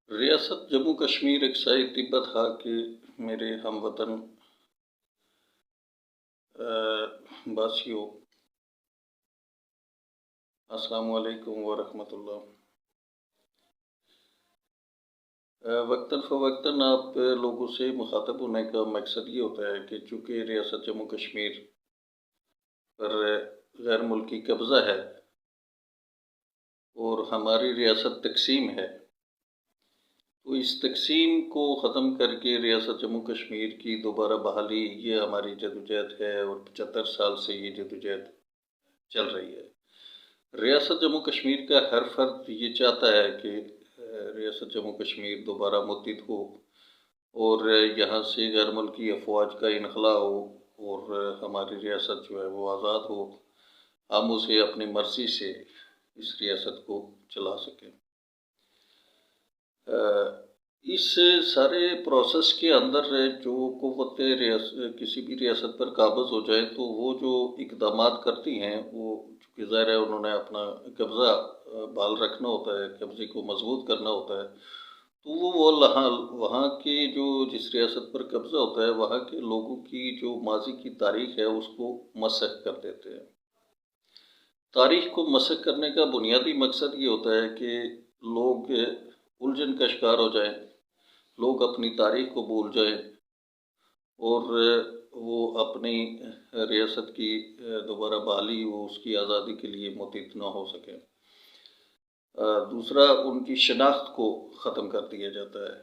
ریاست جموں کشمیر ایک سائے تبت ہا کہ میرے ہم وطن باسیوں السلام علیکم ورحمۃ اللہ۔ وقتاً فوقتاً آپ لوگوں سے مخاطب ہونے کا مقصد یہ ہوتا ہے کہ چونکہ ریاست جموں کشمیر پر غیر ملکی قبضہ ہے اور ہماری ریاست تقسیم ہے، تو اس تقسیم کو ختم کر کے ریاست جموں کشمیر کی دوبارہ بحالی یہ ہماری جدوجہد ہے اور 75 سال سے یہ جدوجہد چل رہی ہے۔ ریاست جموں کشمیر کا ہر فرد یہ چاہتا ہے کہ ریاست جموں کشمیر دوبارہ متحد ہو اور یہاں سے غیر ملکی افواج کا انخلاء ہو اور ہماری ریاست جو ہے وہ آزاد ہو، ہم اسے اپنی مرضی سے اس ریاست کو چلا سکیں۔ اس سارے پروسیس کے اندر جو قوت کسی بھی ریاست پر قابض ہو جائے تو وہ جو اقدامات کرتی ہیں وہ چونکہ ظاہر ہے انہوں نے اپنا قبضہ بحال رکھنا ہوتا ہے، قبضے کو مضبوط کرنا ہوتا ہے، تو وہ وہاں کی جو جس ریاست پر قبضہ ہوتا ہے وہاں کے لوگوں کی جو ماضی کی تاریخ ہے اس کو مسخ کر دیتے ہیں۔ تاریخ کو مسخ کرنے کا بنیادی مقصد یہ ہوتا ہے کہ لوگ الجھن کا شکار ہو جائیں، لوگ اپنی تاریخ کو بھول جائیں اور وہ اپنی ریاست کی دوبارہ بحالی وہ اس کی آزادی کے لیے متحد نہ ہو سکیں۔ دوسرا، ان کی شناخت کو ختم کر دیا جاتا ہے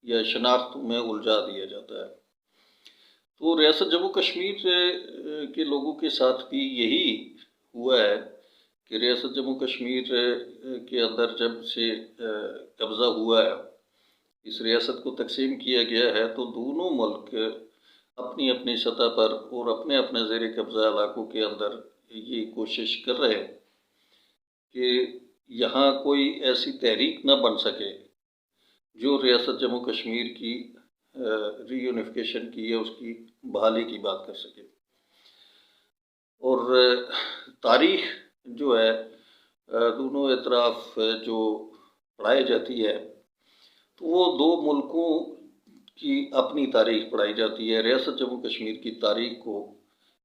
یا شناخت میں الجھا دیا جاتا ہے۔ تو ریاست جموں کشمیر کے لوگوں کے ساتھ بھی یہی ہوا ہے کہ ریاست جموں کشمیر کے اندر جب سے قبضہ ہوا ہے، اس ریاست کو تقسیم کیا گیا ہے، تو دونوں ملک اپنی اپنی سطح پر اور اپنے اپنے زیر قبضہ علاقوں کے اندر یہ کوشش کر رہے ہیں کہ یہاں کوئی ایسی تحریک نہ بن سکے جو ریاست جموں کشمیر کی ری یونیفیکیشن کی یا اس کی بحالی کی بات کر سکے۔ اور تاریخ جو ہے دونوں اطراف جو پڑھائی جاتی ہے تو وہ دو ملکوں کی اپنی تاریخ پڑھائی جاتی ہے۔ ریاست جموں کشمیر کی تاریخ کو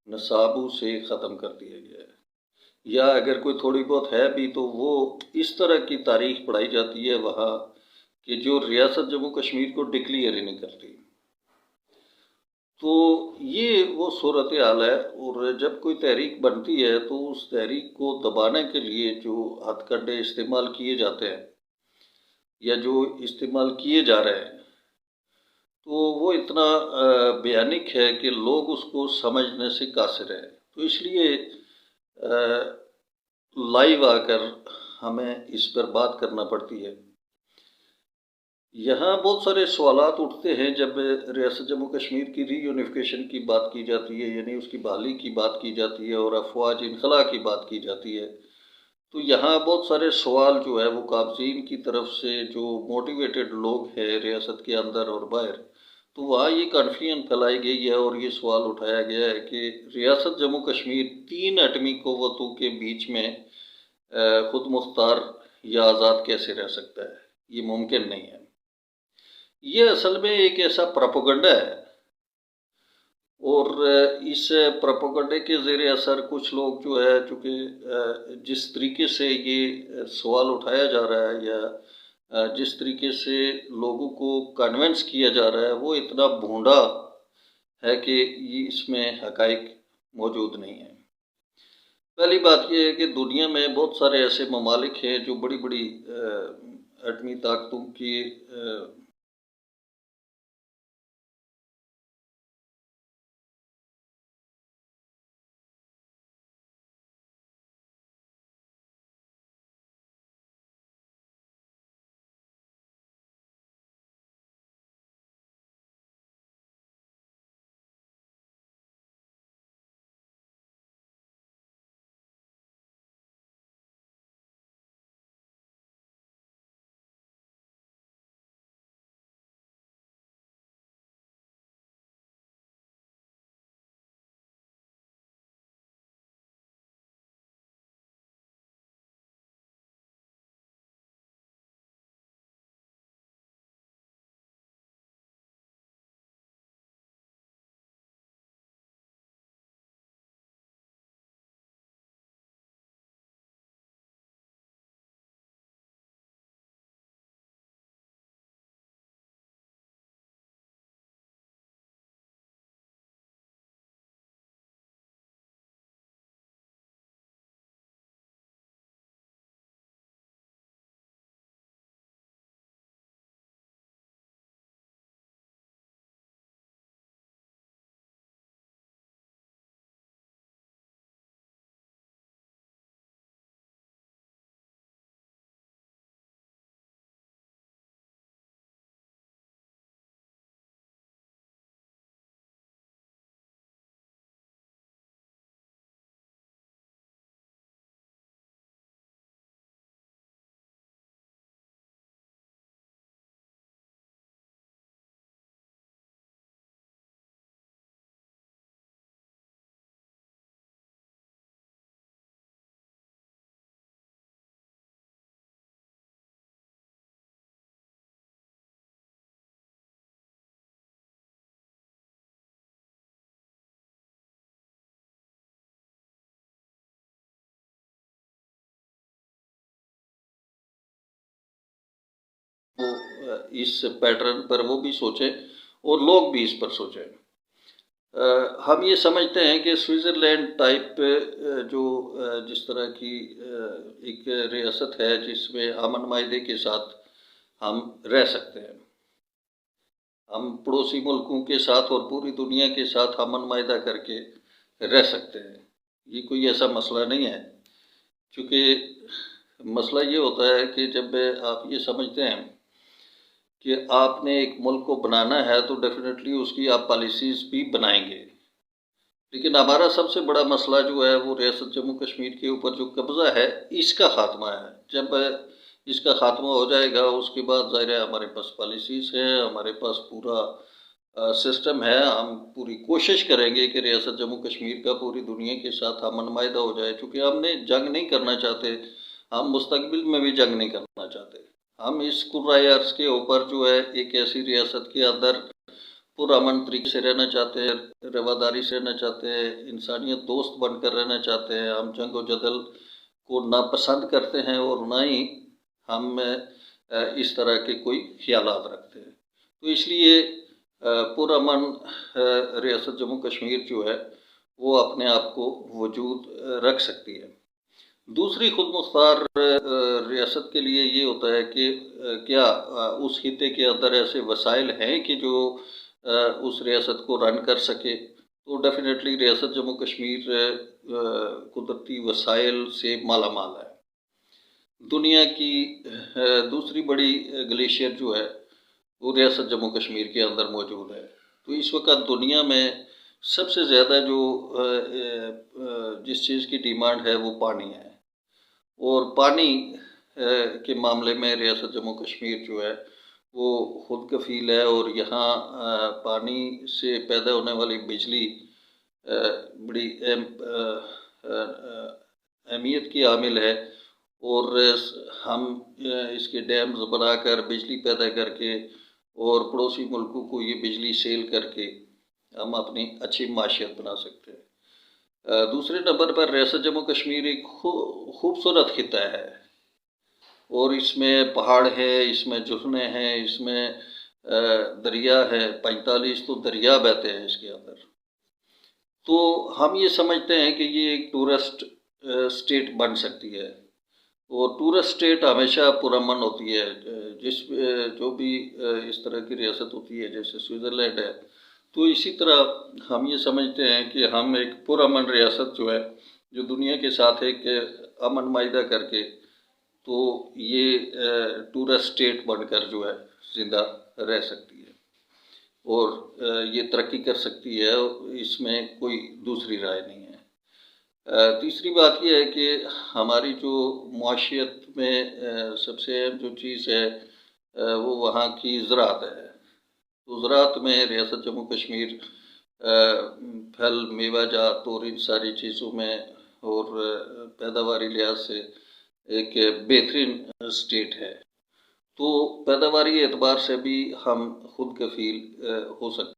نصابوں سے ختم کر دیا گیا ہے، یا اگر کوئی تھوڑی بہت ہے بھی تو وہ اس طرح کی تاریخ پڑھائی جاتی ہے وہاں کہ جو ریاست جموں کشمیر کو ڈکلیئر ہی نہیں کرتی۔ تو یہ وہ صورتحال ہے، اور جب کوئی تحریک بنتی ہے تو اس تحریک کو دبانے کے لیے جو ہتھ کنڈے استعمال کیے جاتے ہیں یا جو استعمال کیے جا رہے ہیں تو وہ اتنا بیانک ہے کہ لوگ اس کو سمجھنے سے قاصر ہیں۔ تو اس لیے لائیو آ کر ہمیں اس پر بات کرنا پڑتی ہے۔ یہاں بہت سارے سوالات اٹھتے ہیں جب ریاست جموں کشمیر کی ری یونیفیکیشن کی بات کی جاتی ہے، یعنی اس کی بحالی کی بات کی جاتی ہے اور افواج انخلاء کی بات کی جاتی ہے، تو یہاں بہت سارے سوال جو ہے وہ قابضین کی طرف سے جو موٹیویٹڈ لوگ ہیں ریاست کے اندر اور باہر، تو وہاں یہ کنفیوژن پھیلائی گئی ہے اور یہ سوال اٹھایا گیا ہے کہ ریاست جموں کشمیر 3 ایٹمی قوتوں کے بیچ میں خود مختار یا آزاد کیسے رہ سکتا ہے؟ یہ ممکن نہیں ہے۔ یہ اصل میں ایک ایسا پروپیگنڈا ہے، اور اس پروپیگنڈے کے زیر اثر کچھ لوگ جو ہے چونکہ جس طریقے سے یہ سوال اٹھایا جا رہا ہے یا جس طریقے سے لوگوں کو کنونس کیا جا رہا ہے وہ اتنا بھونڈا ہے کہ یہ اس میں حقائق موجود نہیں ہیں۔ پہلی بات یہ ہے کہ دنیا میں بہت سارے ایسے ممالک ہیں جو بڑی بڑی ایٹمی طاقتوں کی اس پیٹرن پر وہ بھی سوچیں اور لوگ بھی اس پر سوچیں۔ ہم یہ سمجھتے ہیں کہ سوئٹزرلینڈ ٹائپ جو جس طرح کی ایک ریاست ہے جس میں امن معاہدے کے ساتھ ہم رہ سکتے ہیں، ہم پڑوسی ملکوں کے ساتھ اور پوری دنیا کے ساتھ امن معاہدہ کر کے رہ سکتے ہیں، یہ کوئی ایسا مسئلہ نہیں ہے۔ چونکہ مسئلہ یہ ہوتا ہے کہ جب آپ یہ سمجھتے ہیں کہ آپ نے ایک ملک کو بنانا ہے تو ڈیفینیٹلی اس کی آپ پالیسیز بھی بنائیں گے، لیکن ہمارا سب سے بڑا مسئلہ جو ہے وہ ریاست جموں کشمیر کے اوپر جو قبضہ ہے اس کا خاتمہ ہے۔ جب اس کا خاتمہ ہو جائے گا اس کے بعد ظاہر ہے ہمارے پاس پالیسیز ہیں، ہمارے پاس پورا سسٹم ہے، ہم پوری کوشش کریں گے کہ ریاست جموں کشمیر کا پوری دنیا کے ساتھ امن معاہدہ ہو جائے، چونکہ ہم نے جنگ نہیں کرنا چاہتے، ہم مستقبل میں بھی جنگ نہیں کرنا چاہتے۔ ہم اس قرۂ ارض کے اوپر جو ہے ایک ایسی ریاست کے اندر پرامن طریقے سے رہنا چاہتے ہیں، رواداری سے رہنا چاہتے ہیں، انسانیت دوست بن کر رہنا چاہتے ہیں، ہم جنگ و جدل کو ناپسند کرتے ہیں اور نہ ہی ہم اس طرح کے کوئی خیالات رکھتے ہیں۔ تو اس لیے پرامن ریاست جموں کشمیر جو ہے وہ اپنے آپ کو وجود رکھ سکتی ہے۔ دوسری خود مختار ریاست کے لیے یہ ہوتا ہے کہ کیا اس خطے کے اندر ایسے وسائل ہیں کہ جو اس ریاست کو رن کر سکے، تو ڈیفینیٹلی ریاست جموں کشمیر قدرتی وسائل سے مالا مال ہے۔ دنیا کی دوسری بڑی گلیشیئر جو ہے وہ ریاست جموں کشمیر کے اندر موجود ہے۔ تو اس وقت دنیا میں سب سے زیادہ جو جس چیز کی ڈیمانڈ ہے وہ پانی ہے، اور پانی کے معاملے میں ریاست جموں کشمیر جو ہے وہ خود کفیل ہے، اور یہاں پانی سے پیدا ہونے والی بجلی بڑی اہمیت کی حامل ہے، اور ہم اس کے ڈیمز بنا کر بجلی پیدا کر کے اور پڑوسی ملکوں کو یہ بجلی سیل کر کے ہم اپنی اچھی معیشت بنا سکتے ہیں۔ دوسرے نمبر پر ریاست جموں کشمیر ایک خوبصورت خطہ ہے، اور اس میں پہاڑ ہے، اس میں جھرنے ہیں، اس میں دریا ہے، 45 تو دریا بہتے ہیں اس کے اندر۔ تو ہم یہ سمجھتے ہیں کہ یہ ایک ٹورسٹ اسٹیٹ بن سکتی ہے، اور ٹورسٹ اسٹیٹ ہمیشہ پرامن ہوتی ہے۔ جو بھی اس طرح کی ریاست ہوتی ہے جیسے سوئٹزرلینڈ ہے، تو اسی طرح ہم یہ سمجھتے ہیں کہ ہم ایک پرامن ریاست جو ہے جو دنیا کے ساتھ ایک امن معاہدہ کر کے تو یہ ٹورسٹ اسٹیٹ بن کر جو ہے زندہ رہ سکتی ہے، اور یہ ترقی کر سکتی ہے، اس میں کوئی دوسری رائے نہیں ہے۔ تیسری بات یہ ہے کہ ہماری جو معاشیت میں سب سے اہم جو چیز ہے وہ وہاں کی زراعت ہے۔ تو زراعت میں ریاست جموں کشمیر پھل میوہ جات اور ان ساری چیزوں میں اور پیداواری لحاظ سے ایک بہترین اسٹیٹ ہے، تو پیداواری اعتبار سے بھی ہم خود کفیل ہو سکتے ہیں۔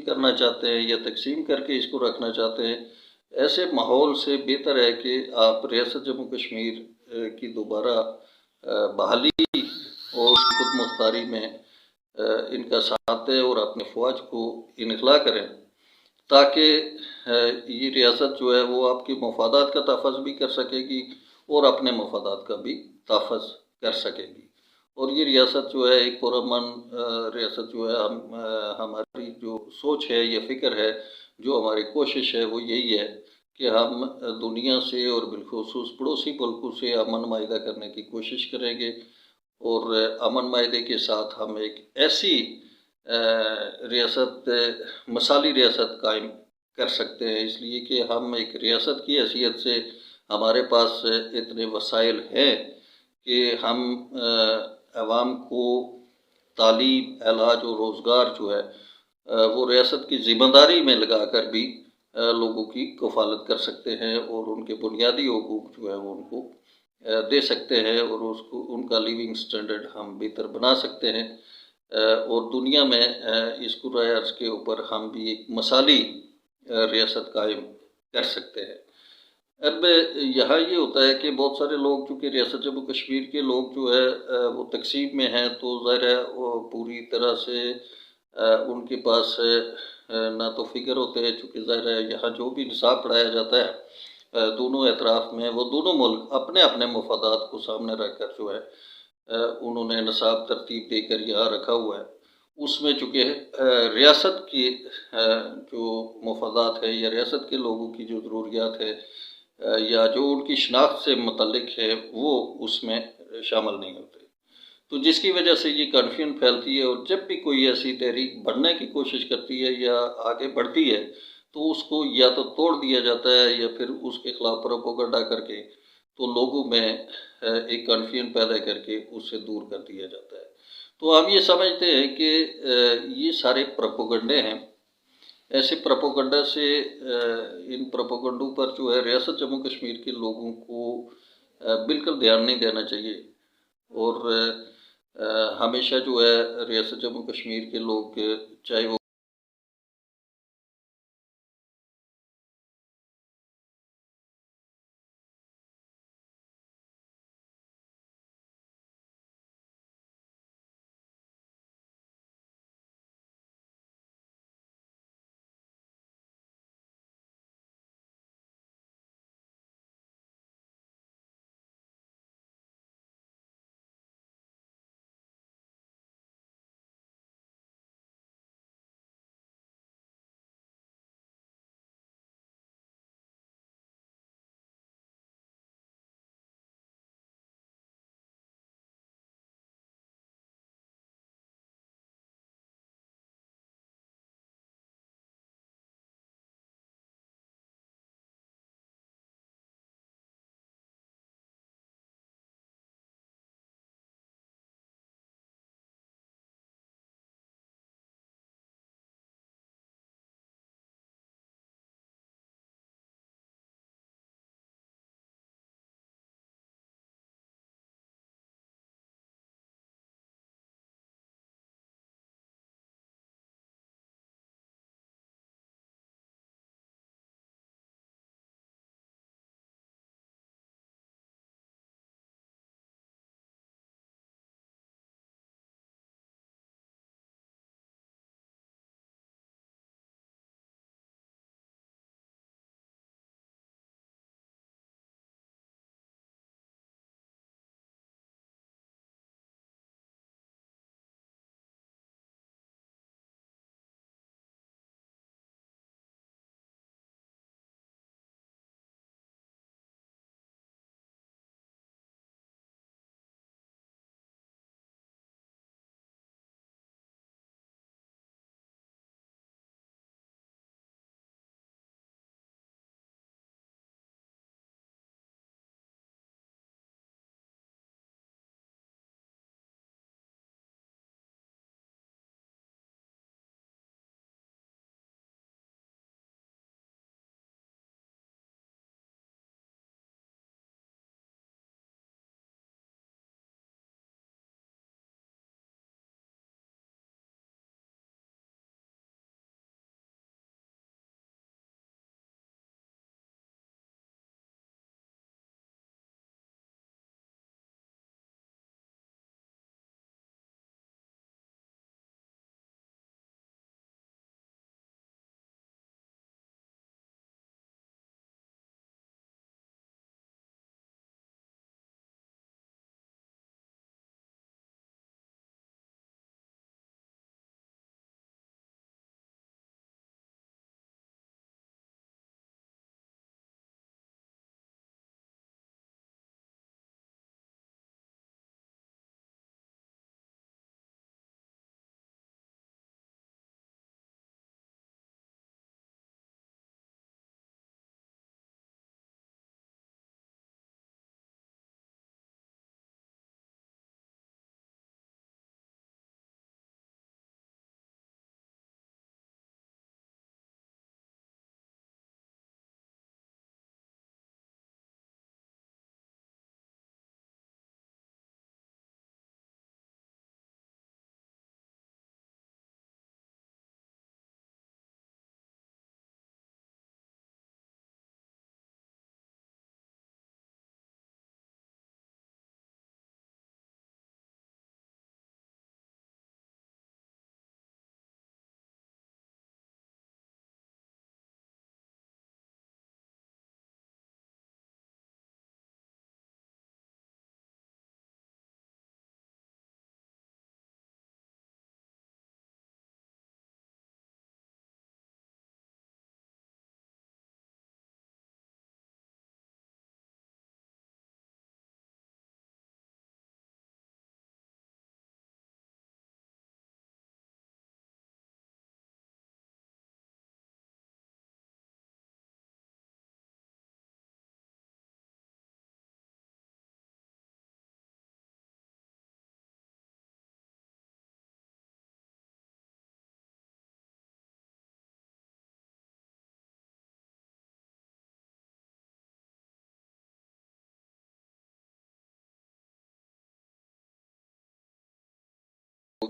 کرنا چاہتے ہیں یا تقسیم کر کے اس کو رکھنا چاہتے ہیں، ایسے ماحول سے بہتر ہے کہ آپ ریاست جموں کشمیر کی دوبارہ بحالی اور اس کی خود مختاری میں ان کا ساتھ دیں اور اپنے فوج کو انخلا کریں، تاکہ یہ ریاست جو ہے وہ آپ کے مفادات کا تحفظ بھی کر سکے گی اور اپنے مفادات کا بھی تحفظ کر سکے گی۔ اور یہ ریاست جو ہے ایک پرامن ریاست جو ہے، ہماری جو سوچ ہے یا فکر ہے، جو ہماری کوشش ہے وہ یہی ہے کہ ہم دنیا سے اور بالخصوص پڑوسی ملکوں سے امن معاہدہ کرنے کی کوشش کریں گے، اور امن معاہدے کے ساتھ ہم ایک ایسی ریاست، مثالی ریاست قائم کر سکتے ہیں، اس لیے کہ ہم ایک ریاست کی حیثیت سے ہمارے پاس اتنے وسائل ہیں کہ ہم عوام کو تعلیم، علاج اور روزگار جو ہے وہ ریاست کی ذمہ داری میں لگا کر بھی لوگوں کی کفالت کر سکتے ہیں، اور ان کے بنیادی حقوق جو ہے وہ ان کو دے سکتے ہیں، اور اس کو ان کا لیونگ سٹینڈرڈ ہم بہتر بنا سکتے ہیں، اور دنیا میں اس کرۂ ارض کے اوپر ہم بھی ایک مثالی ریاست قائم کر سکتے ہیں۔ اب یہاں یہ ہوتا ہے کہ بہت سارے لوگ، چونکہ ریاست جموں کشمیر کے لوگ جو ہے وہ تقسیم میں ہیں، تو ظاہر ہے وہ پوری طرح سے ان کے پاس نہ تو فکر ہوتے ہیں، چونکہ ظاہر ہے یہاں جو بھی نصاب پڑھایا جاتا ہے دونوں اطراف میں، وہ دونوں ملک اپنے اپنے مفادات کو سامنے رکھ کر جو ہے انہوں نے نصاب ترتیب دے کر یہاں رکھا ہوا ہے۔ اس میں چونکہ ریاست کی جو مفادات ہے یا ریاست کے لوگوں کی جو ضروریات ہے یا جو ان کی شناخت سے متعلق ہے، وہ اس میں شامل نہیں ہوتے، تو جس کی وجہ سے یہ کنفیوژن پھیلتی ہے، اور جب بھی کوئی ایسی تحریک بڑھنے کی کوشش کرتی ہے یا آگے بڑھتی ہے تو اس کو یا تو توڑ دیا جاتا ہے یا پھر اس کے خلاف پروپیگنڈا کر کے تو لوگوں میں ایک کنفیوژن پیدا کر کے اس سے دور کر دیا جاتا ہے۔ تو ہم یہ سمجھتے ہیں کہ یہ سارے پروپیگنڈے ہیں، ایسے پروپیگنڈا سے ان پروپیگنڈوں پر جو ہے ریاست جموں کشمیر کے لوگوں کو بالکل دھیان نہیں دینا چاہیے، اور ہمیشہ جو ہے ریاست جموں کشمیر کے لوگ، چاہے وہ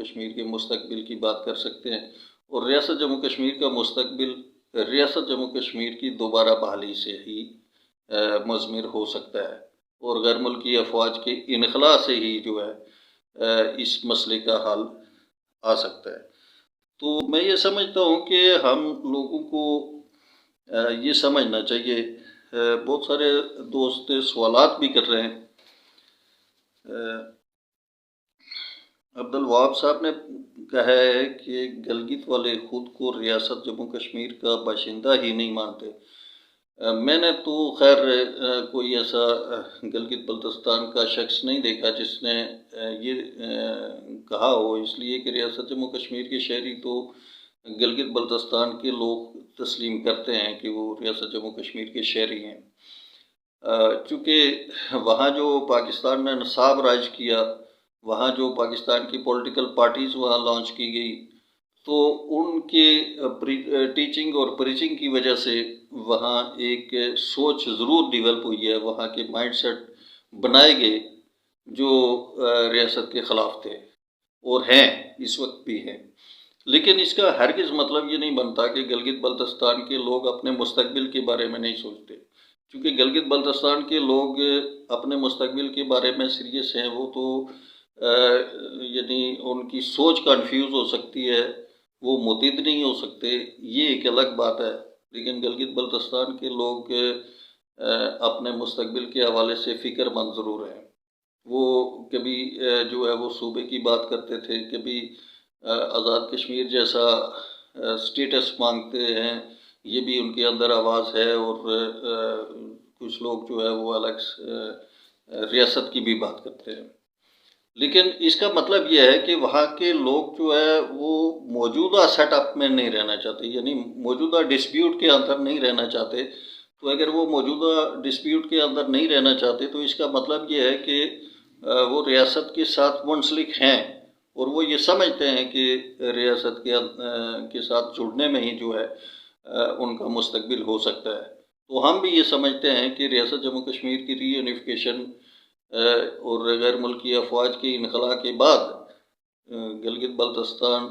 کشمیر کے مستقبل کی بات کر سکتے ہیں، اور ریاست جموں کشمیر کا مستقبل ریاست جموں کشمیر کی دوبارہ بحالی سے ہی مضمر ہو سکتا ہے، اور غیر ملکی افواج کے انخلاء سے ہی جو ہے اس مسئلے کا حل آ سکتا ہے۔ تو میں یہ سمجھتا ہوں کہ ہم لوگوں کو یہ سمجھنا چاہیے، بہت سارے دوست سوالات بھی کر رہے ہیں۔ عبدالوہاب صاحب نے کہا ہے کہ گلگت والے خود کو ریاست جموں کشمیر کا باشندہ ہی نہیں مانتے۔ میں نے تو خیر کوئی ایسا گلگت بلتستان کا شخص نہیں دیکھا جس نے یہ کہا ہو، اس لیے کہ ریاست جموں کشمیر کے شہری تو گلگت بلتستان کے لوگ تسلیم کرتے ہیں کہ وہ ریاست جموں کشمیر کے شہری ہیں، چونکہ وہاں جو پاکستان نے نصاب رائج کیا، وہاں جو پاکستان کی پولیٹیکل پارٹیز وہاں لانچ کی گئی، تو ان کے ٹیچنگ اور پریچنگ کی وجہ سے وہاں ایک سوچ ضرور ڈیولپ ہوئی ہے، وہاں کے مائنڈ سیٹ بنائے گئے جو ریاست کے خلاف تھے اور ہیں، اس وقت بھی ہیں۔ لیکن اس کا ہرگز مطلب یہ نہیں بنتا کہ گلگت بلتستان کے لوگ اپنے مستقبل کے بارے میں نہیں سوچتے، چونکہ گلگت بلتستان کے لوگ اپنے مستقبل کے بارے میں سیریس ہیں، وہ تو یعنی ان کی سوچ کنفیوز ہو سکتی ہے، وہ متحد نہیں ہو سکتے، یہ ایک الگ بات ہے، لیکن گلگت بلتستان کے لوگ اپنے مستقبل کے حوالے سے فکر مند ضرور ہیں۔ وہ کبھی جو ہے وہ صوبے کی بات کرتے تھے، کبھی آزاد کشمیر جیسا سٹیٹس مانگتے ہیں، یہ بھی ان کے اندر آواز ہے، اور کچھ لوگ جو ہے وہ الگ ریاست کی بھی بات کرتے ہیں۔ لیکن اس کا مطلب یہ ہے کہ وہاں کے لوگ جو ہے وہ موجودہ سیٹ اپ میں نہیں رہنا چاہتے، یعنی موجودہ ڈسپیوٹ کے اندر نہیں رہنا چاہتے۔ تو اگر وہ موجودہ ڈسپیوٹ کے اندر نہیں رہنا چاہتے تو اس کا مطلب یہ ہے کہ وہ ریاست کے ساتھ منسلک ہیں، اور وہ یہ سمجھتے ہیں کہ ریاست کے ساتھ جڑنے میں ہی جو ہے ان کا مستقبل ہو سکتا ہے۔ تو ہم بھی یہ سمجھتے ہیں کہ ریاست جموں کشمیر کی ری یونیفیکیشن اور غیر ملکی افواج کے انخلاء کے بعد گلگت بلتستان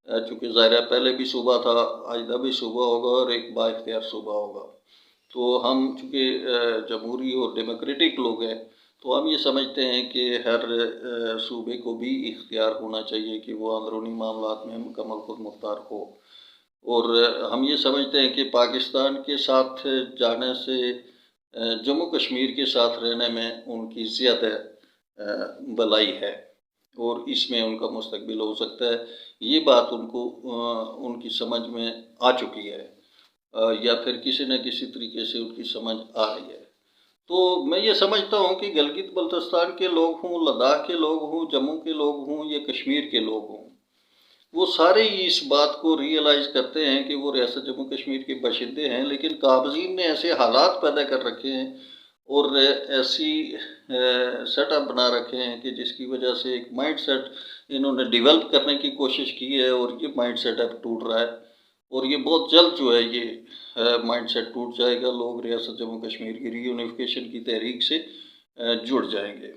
چونکہ ظاہر ہے پہلے بھی صوبہ تھا، آئندہ بھی صوبہ ہوگا اور ایک با اختیار صوبہ ہوگا۔ تو ہم چونکہ جمہوری اور ڈیموکریٹک لوگ ہیں، تو ہم یہ سمجھتے ہیں کہ ہر صوبے کو بھی اختیار ہونا چاہیے کہ وہ اندرونی معاملات میں مکمل خود مختار ہو، اور ہم یہ سمجھتے ہیں کہ پاکستان کے ساتھ جانے سے جموں کشمیر کے ساتھ رہنے میں ان کی زیادہ بھلائی ہے، اور اس میں ان کا مستقبل ہو سکتا ہے۔ یہ بات ان کی سمجھ میں آ چکی ہے، یا پھر کسی نہ کسی طریقے سے ان کی سمجھ آ رہی ہے۔ تو میں یہ سمجھتا ہوں کہ گلگت بلتستان کے لوگ ہوں، لداخ کے لوگ ہوں، جموں کے لوگ ہوں یا کشمیر کے لوگ ہوں، وہ سارے ہی اس بات کو ریئلائز کرتے ہیں کہ وہ ریاست جموں کشمیر کے باشندے ہیں، لیکن قابضین نے ایسے حالات پیدا کر رکھے ہیں اور ایسی سیٹ اپ بنا رکھے ہیں کہ جس کی وجہ سے ایک مائنڈ سیٹ انہوں نے ڈیولپ کرنے کی کوشش کی ہے، اور یہ مائنڈ سیٹ اب ٹوٹ رہا ہے، اور یہ بہت جلد جو ہے یہ مائنڈ سیٹ ٹوٹ جائے گا، لوگ ریاست جموں کشمیر کی ری یونیفیکیشن کی تحریک سے جڑ جائیں گے۔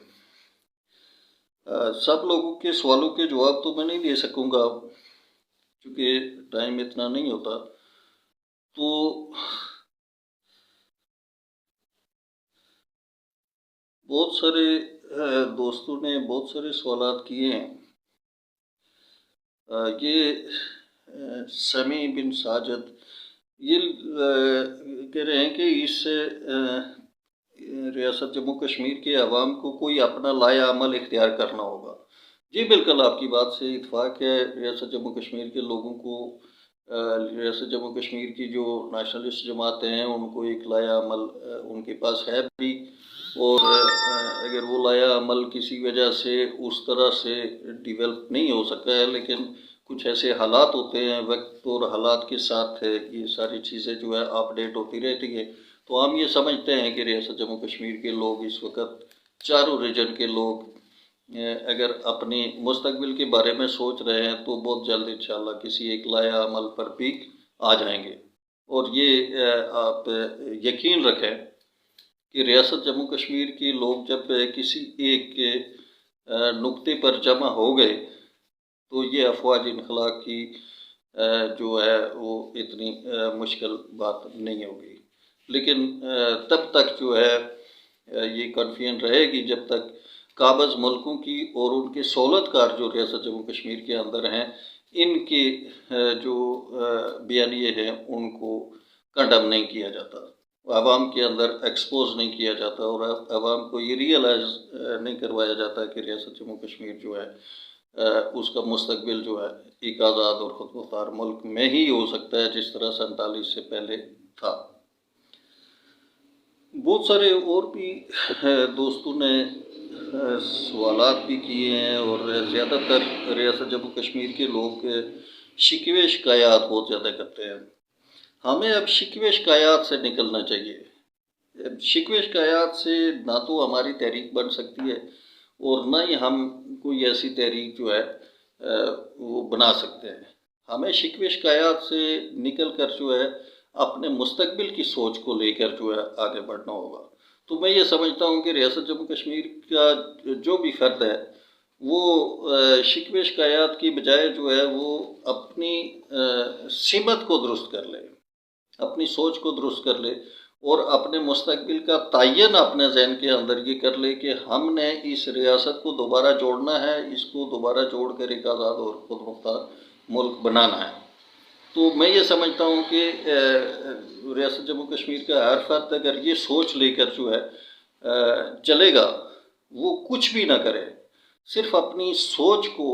سب لوگوں کے سوالوں کے جواب تو میں نہیں دے سکوں گا کیونکہ ٹائم اتنا نہیں ہوتا، تو بہت سارے دوستوں نے بہت سارے سوالات کیے ہیں۔ یہ سمیع بن ساجد یہ کہہ رہے ہیں کہ اس سے ریاست جموں کشمیر کے عوام کو کوئی اپنا لایا عمل اختیار کرنا ہوگا۔ جی بالکل، آپ کی بات سے اتفاق ہے، ریاست جموں کشمیر کے لوگوں کو ریاست جموں کشمیر کی جو نیشنلسٹ جماعتیں ہیں ان کو ایک لایا عمل ان کے پاس ہے بھی، اور اگر وہ لایا عمل کسی وجہ سے اس طرح سے ڈیولپ نہیں ہو سکتا ہے، لیکن کچھ ایسے حالات ہوتے ہیں، وقت اور حالات کے ساتھ یہ ساری چیزیں جو ہے اپ ڈیٹ ہوتی رہتی ہے۔ تو ہم یہ سمجھتے ہیں کہ ریاست جموں کشمیر کے لوگ اس وقت چاروں ریجن کے لوگ اگر اپنی مستقبل کے بارے میں سوچ رہے ہیں تو بہت جلد انشاءاللہ کسی ایک لایا عمل پر بھی آ جائیں گے، اور یہ آپ یقین رکھیں کہ ریاست جموں کشمیر کے لوگ جب کسی ایک نقطے پر جمع ہو گئے تو یہ افواج انخلا کی جو ہے وہ اتنی مشکل بات نہیں ہوگی، لیکن تب تک جو ہے یہ کنفیوژن رہے گی جب تک قابض ملکوں کی اور ان کے سہولت کار جو ریاست جموں کشمیر کے اندر ہیں ان کے جو بیانیے ہیں ان کو کنڈم نہیں کیا جاتا، عوام کے اندر ایکسپوز نہیں کیا جاتا، اور عوام کو یہ ریئلائز نہیں کروایا جاتا کہ ریاست جموں کشمیر جو ہے اس کا مستقبل جو ہے ایک آزاد اور خود مختار ملک میں ہی ہو سکتا ہے جس طرح 47 سے پہلے تھا۔ بہت سارے اور بھی دوستوں نے سوالات بھی کیے ہیں، اور زیادہ تر ریاست جموں کشمیر کے لوگ شکوے شکایات بہت زیادہ کرتے ہیں۔ ہمیں اب شکوے شکایات سے نکلنا چاہیے۔ شکوے شکایات سے نہ تو ہماری تحریک بن سکتی ہے اور نہ ہی ہم کوئی ایسی تحریک جو ہے وہ بنا سکتے ہیں۔ ہمیں شکوے شکایات سے نکل کر جو ہے اپنے مستقبل کی سوچ کو لے کر جو ہے آگے بڑھنا ہوگا۔ تو میں یہ سمجھتا ہوں کہ ریاست جموں کشمیر کا جو بھی فرد ہے وہ شکوے شکایات کی بجائے جو ہے وہ اپنی سمت کو درست کر لے، اپنی سوچ کو درست کر لے، اور اپنے مستقبل کا تعین اپنے ذہن کے اندر یہ کر لے کہ ہم نے اس ریاست کو دوبارہ جوڑنا ہے، اس کو دوبارہ جوڑ کر ایک آزاد اور خود مختار ملک بنانا ہے۔ تو میں یہ سمجھتا ہوں کہ ریاست جموں کشمیر کا ہر فرد اگر یہ سوچ لے کر جو ہے چلے گا، وہ کچھ بھی نہ کرے، صرف اپنی سوچ کو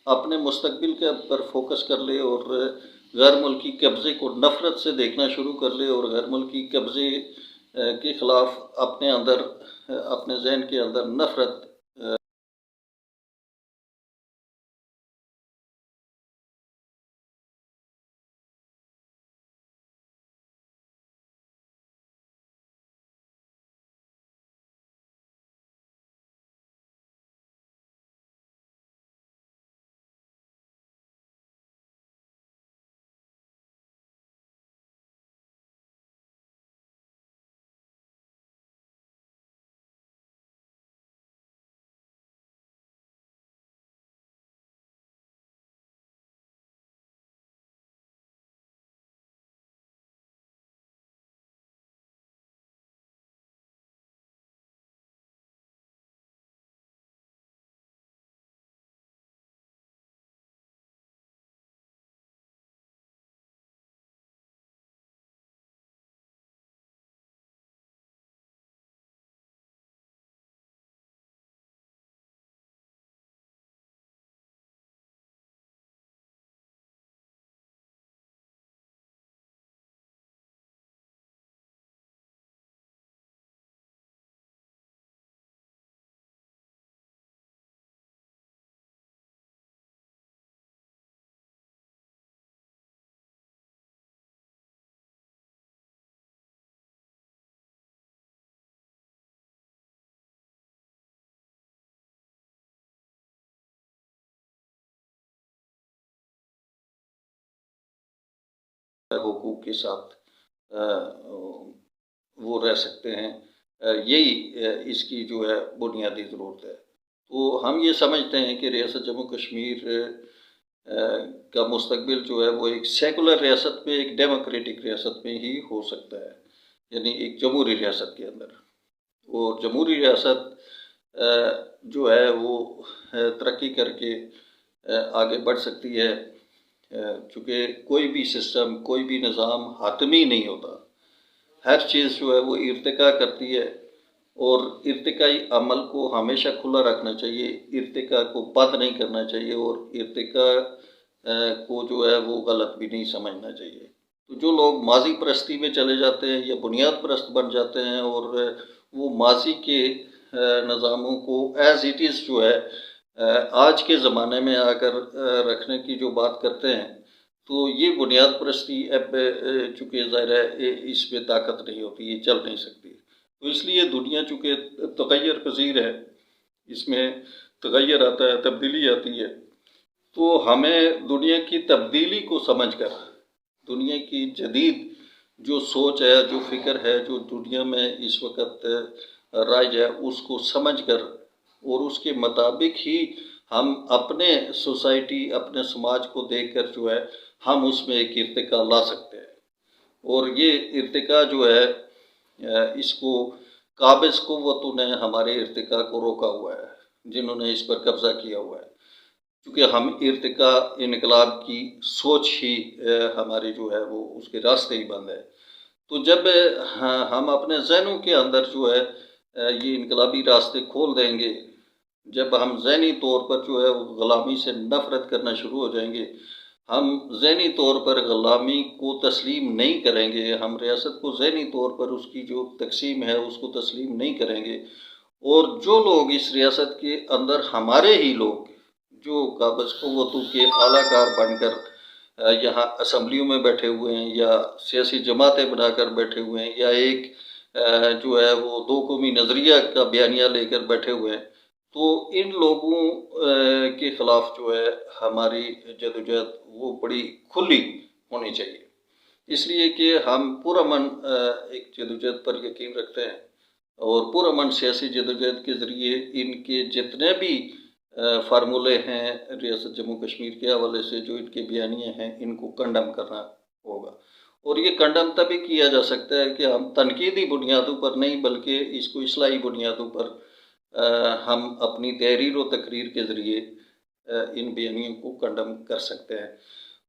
اپنے مستقبل کے پر فوکس کر لے، اور غیر ملکی قبضے کو نفرت سے دیکھنا شروع کر لے، اور غیر ملکی قبضے کے خلاف اپنے اندر اپنے ذہن کے اندر نفرت حقوق کے ساتھ وہ رہ سکتے ہیں، یہی اس کی جو ہے بنیادی ضرورت ہے۔ تو ہم یہ سمجھتے ہیں کہ ریاست جموں کشمیر کا مستقبل جو ہے وہ ایک سیکولر ریاست میں، ایک ڈیموکریٹک ریاست میں ہی ہو سکتا ہے، یعنی ایک جمہوری ریاست کے اندر۔ اور جمہوری ریاست جو ہے وہ ترقی کر کے آگے بڑھ سکتی ہے، چونکہ کوئی بھی سسٹم، کوئی بھی نظام حاتمی نہیں ہوتا، ہر چیز جو ہے وہ ارتقا کرتی ہے، اور ارتقائی عمل کو ہمیشہ کھلا رکھنا چاہیے، ارتقا کو بند نہیں کرنا چاہیے، اور ارتقا کو جو ہے وہ غلط بھی نہیں سمجھنا چاہیے۔ تو جو لوگ ماضی پرستی میں چلے جاتے ہیں یا بنیاد پرست بن جاتے ہیں، اور وہ ماضی کے نظاموں کو ایز اٹ از جو ہے آج کے زمانے میں آ کر رکھنے کی جو بات کرتے ہیں، تو یہ بنیاد پرستی اب چونکہ ظاہر ہے اس میں طاقت نہیں ہوتی، یہ چل نہیں سکتی۔ تو اس لیے دنیا چونکہ تغیر پذیر ہے، اس میں تغیر آتا ہے، تبدیلی آتی ہے، تو ہمیں دنیا کی تبدیلی کو سمجھ کر، دنیا کی جدید جو سوچ ہے، جو فکر ہے، جو دنیا میں اس وقت رائج ہے، اس کو سمجھ کر اور اس کے مطابق ہی ہم اپنے سوسائٹی اپنے سماج کو دیکھ کر جو ہے ہم اس میں ایک ارتقا لا سکتے ہیں، اور یہ ارتقا جو ہے اس کو قابض قوتوں نے ہمارے ارتقا کو روکا ہوا ہے، جنہوں نے اس پر قبضہ کیا ہوا ہے، کیونکہ ہم ارتقا انقلاب کی سوچ ہی ہماری جو ہے وہ اس کے راستے ہی بند ہے۔ تو جب ہم اپنے ذہنوں کے اندر جو ہے یہ انقلابی راستے کھول دیں گے، جب ہم ذہنی طور پر جو ہے غلامی سے نفرت کرنا شروع ہو جائیں گے، ہم ذہنی طور پر غلامی کو تسلیم نہیں کریں گے، ہم ریاست کو ذہنی طور پر اس کی جو تقسیم ہے اس کو تسلیم نہیں کریں گے، اور جو لوگ اس ریاست کے اندر ہمارے ہی لوگ جو قابض قوتوں کے اعلیٰ کار بن کر یہاں اسمبلیوں میں بیٹھے ہوئے ہیں یا سیاسی جماعتیں بنا کر بیٹھے ہوئے ہیں یا ایک جو ہے وہ دو قومی نظریہ کا بیانیہ لے کر بیٹھے ہوئے ہیں، تو ان لوگوں کے خلاف جو ہے ہماری جدوجہد وہ بڑی کھلی ہونی چاہیے، اس لیے کہ ہم پرامن ایک جدوجہد پر یقین رکھتے ہیں، اور پرامن سیاسی جدوجہد کے ذریعے ان کے جتنے بھی فارمولے ہیں ریاست جموں کشمیر کے حوالے سے، جو ان کے بیانیے ہیں، ان کو کنڈم کرنا ہوگا، اور یہ کنڈم تبھی کیا جا سکتا ہے کہ ہم تنقیدی بنیادوں پر نہیں بلکہ اس کو اصلاحی بنیادوں پر ہم اپنی تحریر و تقریر کے ذریعے ان بیانیوں کو کنڈم کر سکتے ہیں،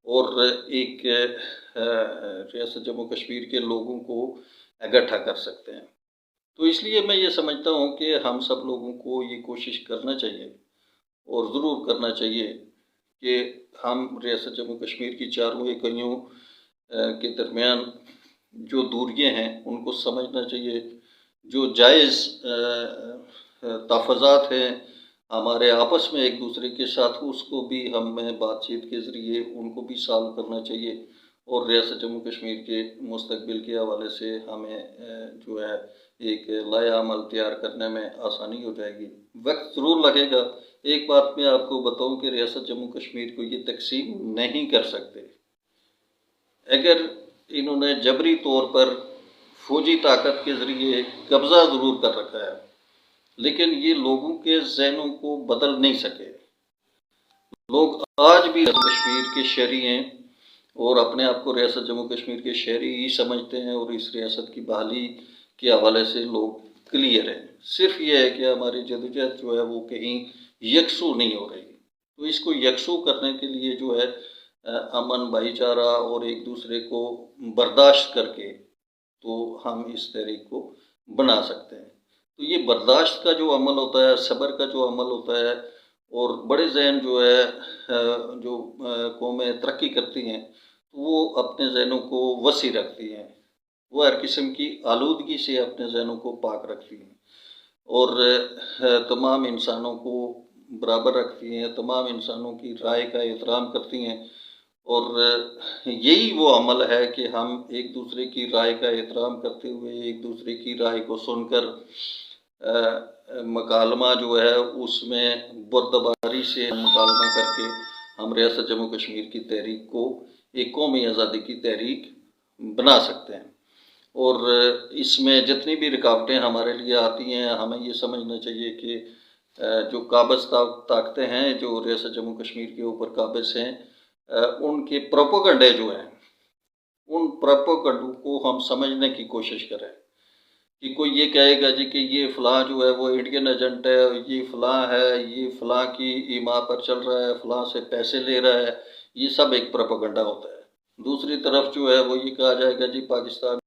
اور ایک ریاست جموں کشمیر کے لوگوں کو اکٹھا کر سکتے ہیں۔ تو اس لیے میں یہ سمجھتا ہوں کہ ہم سب لوگوں کو یہ کوشش کرنا چاہیے اور ضرور کرنا چاہیے کہ ہم ریاست جموں کشمیر کی چاروں اکائیوں کے درمیان جو دوریاں ہیں ان کو سمجھنا چاہیے، جو جائز تحفظات ہیں ہمارے آپس میں ایک دوسرے کے ساتھ، اس کو بھی ہمیں بات چیت کے ذریعے ان کو بھی سالو کرنا چاہیے، اور ریاست جموں کشمیر کے مستقبل کے حوالے سے ہمیں جو ہے ایک لائحہ عمل تیار کرنے میں آسانی ہو جائے گی۔ وقت ضرور لگے گا۔ ایک بات میں آپ کو بتاؤں کہ ریاست جموں کشمیر کو یہ تقسیم نہیں کر سکتے، اگر انہوں نے جبری طور پر فوجی طاقت کے ذریعے قبضہ ضرور کر رکھا ہے، لیکن یہ لوگوں کے ذہنوں کو بدل نہیں سکے۔ لوگ آج بھی کشمیر کے شہری ہیں اور اپنے آپ کو ریاست جموں کشمیر کے شہری ہی سمجھتے ہیں، اور اس ریاست کی بحالی کے حوالے سے لوگ کلیئر ہیں۔ صرف یہ ہے کہ ہماری جدوجہد جو ہے وہ کہیں یکسو نہیں ہو رہی، تو اس کو یکسو کرنے کے لیے جو ہے امن، بھائی چارہ اور ایک دوسرے کو برداشت کر کے تو ہم اس تحریک کو بنا سکتے ہیں۔ تو یہ برداشت کا جو عمل ہوتا ہے، صبر کا جو عمل ہوتا ہے، اور بڑے ذہن جو ہے جو قومیں ترقی کرتی ہیں وہ اپنے ذہنوں کو وسیع رکھتی ہیں، وہ ہر قسم کی آلودگی سے اپنے ذہنوں کو پاک رکھتی ہیں، اور تمام انسانوں کو برابر رکھتی ہیں، تمام انسانوں کی رائے کا احترام کرتی ہیں، اور یہی وہ عمل ہے کہ ہم ایک دوسرے کی رائے کا احترام کرتے ہوئے ایک دوسرے کی رائے کو سن کر مکالمہ جو ہے اس میں بردباری سے مکالمہ کر کے ہم ریاست جموں کشمیر کی تحریک کو ایک قومی آزادی کی تحریک بنا سکتے ہیں، اور اس میں جتنی بھی رکاوٹیں ہمارے لیے آتی ہیں ہمیں یہ سمجھنا چاہیے کہ جو قابض طاقتیں ہیں جو ریاست جموں کشمیر کے اوپر قابض ہیں، ان کے پروپیگنڈے جو ہیں ان پروپیگنڈوں کو ہم سمجھنے کی کوشش کریں، کہ کوئی یہ کہے گا جی کہ یہ فلاں جو ہے وہ انڈین ایجنٹ ہے، یہ فلاں ہے، یہ فلاں کی ایما پر چل رہا ہے، فلاں سے پیسے لے رہا ہے، یہ سب ایک پروپیگنڈا ہوتا ہے۔ دوسری طرف جو ہے وہ یہ کہا جائے گا جی پاکستان